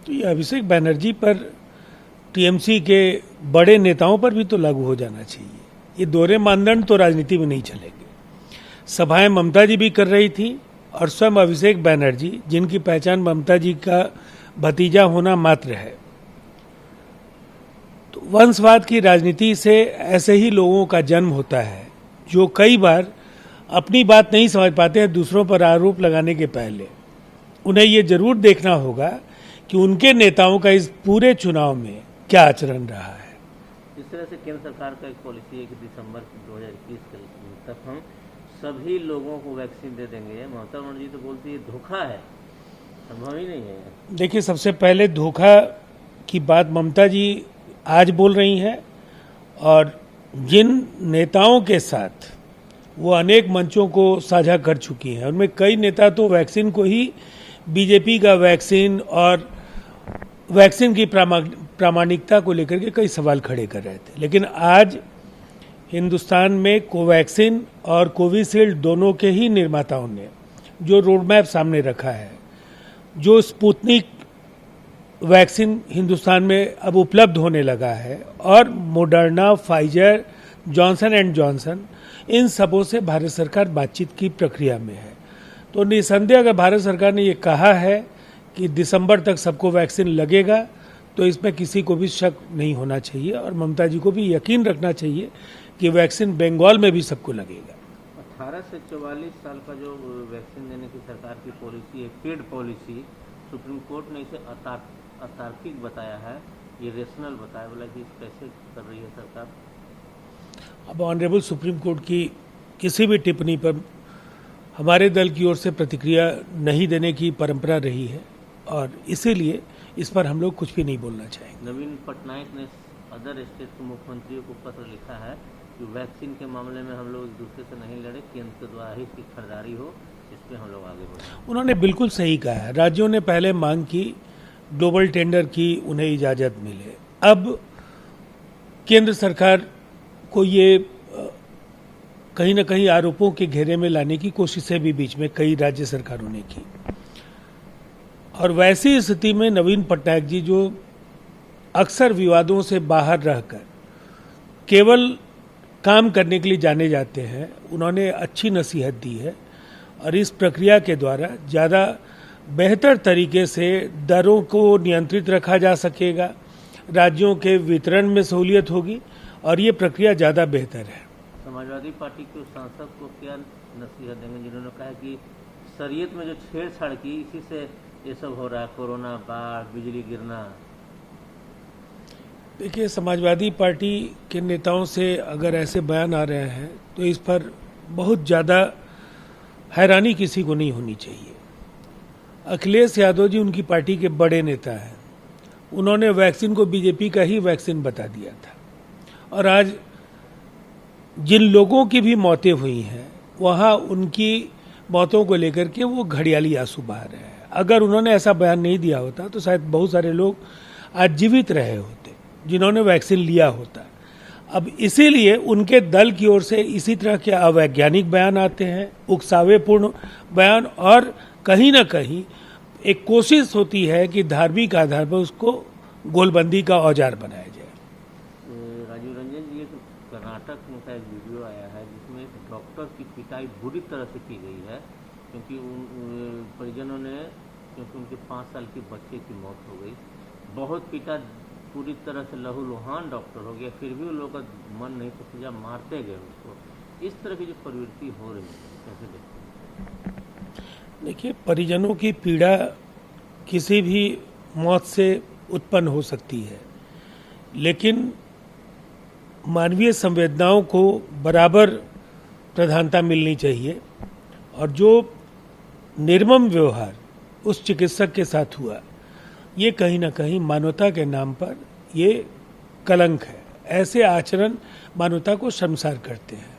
तो ये अभिषेक बनर्जी पर टीएमसी के बड़े नेताओं पर भी तो लागू हो जाना चाहिए। ये दोहरे मानदंड तो राजनीति में नहीं चलेंगे। सभाएं ममता जी भी कर रही थी और स्वयं अभिषेक बनर्जी, जिनकी पहचान ममता जी का भतीजा होना मात्र है। तो वंशवाद की राजनीति से ऐसे ही लोगों का जन्म होता है जो कई बार अपनी बात नहीं समझ पाते हैं दूसरों पर आरोप लगाने के पहले। उन्हें ये जरूर देखना होगा कि उनके नेताओं का इस पूरे चुनाव में क्या आचरण रहा है। इस तरह से केंद्र सरकार का एक पॉलिसी है कि दिसंबर 2021 तक हम सभी लोगों को वैक्सीन दे देंगे। ममता बनर्जी तो बोलती है धोखा है, संभव ही नहीं है। देखिए, सबसे पहले धोखा की बात ममता जी आज बोल रही हैं, और जिन नेताओं के साथ वो अनेक मंचों को साझा कर चुकी हैं उनमें कई नेता तो वैक्सीन को ही बीजेपी का वैक्सीन और वैक्सीन की प्रामाणिकता को लेकर के कई सवाल खड़े कर रहे थे। लेकिन आज हिंदुस्तान में कोवैक्सीन और कोविशील्ड दोनों के ही निर्माताओं ने जो रोडमैप सामने रखा है, जो स्पुतनिक वैक्सीन हिंदुस्तान में अब उपलब्ध होने लगा है, और Moderna, Pfizer, Johnson and Johnson, इन सबों से भारत सरकार बातचीत की प्रक्रिया में है। तो निसंदेह अगर भारत सरकार ने ये कहा है कि दिसंबर तक सबको वैक्सीन लगेगा, तो इसमें किसी को भी शक नहीं होना चाहिए और ममता जी को भी यकीन रखना चाहिए कि वैक्सीन बंगाल में भी सबको लगेगा। 18 से 44 साल का जो वैक्सीन देने की सरकार की पॉलिसी है, पेड पॉलिसी, सुप्रीम कोर्ट ने इसे अतार्किक बताया है, ये रेशनल बताया, बोला कि कैसे कर रही है सरकार। अब ऑनरेबल सुप्रीम कोर्ट की किसी भी टिप्पणी पर हमारे दल की ओर से प्रतिक्रिया नहीं देने की परंपरा रही है, और इसीलिए इस पर हम लोग कुछ भी नहीं बोलना चाहेंगे। नवीन पटनायक ने अदर स्टेट के मुख्यमंत्रियों को पत्र लिखा है कि वैक्सीन के मामले में हम लोग एक दूसरे से नहीं लड़े, केंद्र के द्वारा ही इसकी खरीदारी हो, इस पर हम लोग आगे बढ़े। उन्होंने बिल्कुल सही कहा है। राज्यों ने पहले मांग की ग्लोबल टेंडर की, उन्हें इजाज़त मिले। अब केंद्र सरकार को ये कहीं ना कहीं आरोपों के घेरे में लाने की कोशिशें भी बीच में कई राज्य सरकारों ने की, और वैसी स्थिति में नवीन पटनायक जी, जो अक्सर विवादों से बाहर रहकर केवल काम करने के लिए जाने जाते हैं, उन्होंने अच्छी नसीहत दी है, और इस प्रक्रिया के द्वारा ज़्यादा बेहतर तरीके से दरों को नियंत्रित रखा जा सकेगा, राज्यों के वितरण में सहूलियत होगी, और ये प्रक्रिया ज़्यादा बेहतर है। समाजवादी पार्टी के उस सांसद को क्या नसीहत देंगे जिन्होंने कहा कि शरीयत में जो छेड़छाड़ की, इसी से ये सब हो रहा है, कोरोना, बाढ़, बिजली गिरना। देखिए, समाजवादी पार्टी के नेताओं से अगर ऐसे बयान आ रहे हैं तो इस पर बहुत ज़्यादा हैरानी किसी को नहीं होनी चाहिए। अखिलेश यादव जी उनकी पार्टी के बड़े नेता हैं, उन्होंने वैक्सीन को बीजेपी का ही वैक्सीन बता दिया था, और आज जिन लोगों की भी मौतें हुई हैं वहाँ उनकी मौतों को लेकर के वो घड़ियाली आंसू बहा रहे हैं। अगर उन्होंने ऐसा बयान नहीं दिया होता तो शायद बहुत सारे लोग आज जीवित रहे होते जिन्होंने वैक्सीन लिया होता। अब इसीलिए उनके दल की ओर से इसी तरह के अवैज्ञानिक बयान आते हैं, उकसावेपूर्ण बयान, और कहीं ना कहीं एक कोशिश होती है कि धार्मिक आधार पर उसको गोलबंदी का औजार बनाया जाए। राजीव रंजन जी, कर्नाटक में का एक वीडियो आया है जिसमें एक डॉक्टर की पिटाई बुरी तरह से की गई है, क्योंकि उन परिजनों ने, क्योंकि उनके 5 साल के बच्चे की मौत हो गई, बहुत पिटा, पूरी तरह से लहूलुहान डॉक्टर हो गया, फिर भी उन लोगों का मन नहीं पसीजा, मारते गए उसको। इस तरह की जो प्रवृत्ति हो रही है, कैसे देखते हैं? देखिए, परिजनों की पीड़ा किसी भी मौत से उत्पन्न हो सकती है, लेकिन मानवीय संवेदनाओं को बराबर प्रधानता मिलनी चाहिए, और जो निर्मम व्यवहार उस चिकित्सक के साथ हुआ, ये कहीं ना कहीं मानवता के नाम पर ये कलंक है। ऐसे आचरण मानवता को शर्मसार करते हैं।